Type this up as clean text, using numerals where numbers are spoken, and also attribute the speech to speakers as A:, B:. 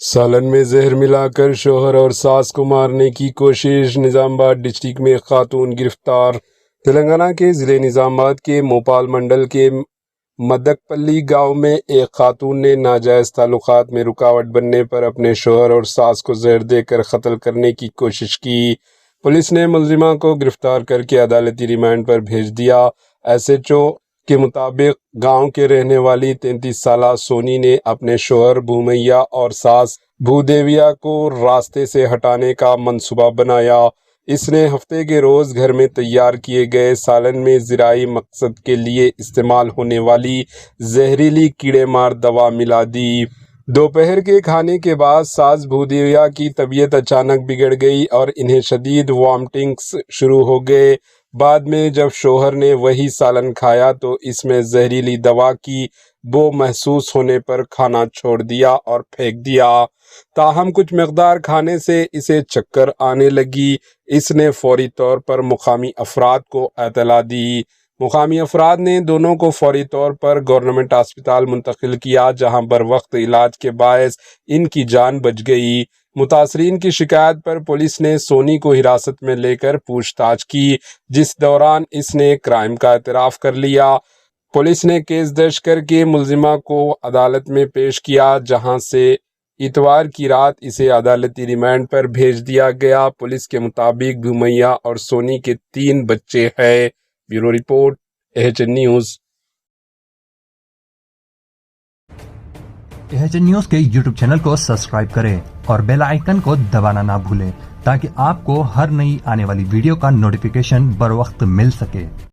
A: سالن میں زہر ملا کر شوہر اور ساس کو مارنے کی کوشش، نظام آباد ڈسٹرکٹ میں خاتون گرفتار۔ تلنگانہ کے ضلع نظام آباد کے موپال منڈل کے مدک پلی گاؤں میں ایک خاتون نے ناجائز تعلقات میں رکاوٹ بننے پر اپنے شوہر اور ساس کو زہر دے کر قتل کرنے کی کوشش کی۔ پولیس نے ملزمہ کو گرفتار کر کے عدالتی ریمانڈ پر بھیج دیا۔ ایس ایچ او کے مطابق گاؤں کے رہنے والی 33 سالہ سونی نے اپنے شوہر بھومیا اور ساس بھودیویا کو راستے سے ہٹانے کا منصوبہ بنایا۔ اس نے ہفتے کے روز گھر میں تیار کیے گئے سالن میں زرعی مقصد کے لیے استعمال ہونے والی زہریلی کیڑے مار دوا ملا دی۔ دوپہر کے کھانے کے بعد ساس بھودیویا کی طبیعت اچانک بگڑ گئی اور انہیں شدید وامٹنگز شروع ہو گئے۔ بعد میں جب شوہر نے وہی سالن کھایا تو اس میں زہریلی دوا کی بو محسوس ہونے پر کھانا چھوڑ دیا اور پھینک دیا۔ تاہم کچھ مقدار کھانے سے اسے چکر آنے لگی۔ اس نے فوری طور پر مقامی افراد کو اطلاع دی۔ مقامی افراد نے دونوں کو فوری طور پر گورنمنٹ ہسپتال منتقل کیا، جہاں بروقت علاج کے باعث ان کی جان بچ گئی۔ متاثرین کی شکایت پر پولیس نے سونی کو حراست میں لے کر پوچھ تاچھ کی، جس دوران اس نے کرائم کا اعتراف کر لیا۔ پولیس نے کیس درج کر کے ملزمہ کو عدالت میں پیش کیا، جہاں سے اتوار کی رات اسے عدالتی ریمانڈ پر بھیج دیا گیا۔ پولیس کے مطابق بھومیا اور سونی کے 3 بچے ہیں۔ Bureau report AHN news.
B: AHN news کے یوٹیوب چینل کو سبسکرائب کریں اور بیل آئیکن کو دبانا نہ بھولیں تاکہ آپ کو ہر نئی آنے والی ویڈیو کا نوٹیفیکیشن بروقت مل سکے۔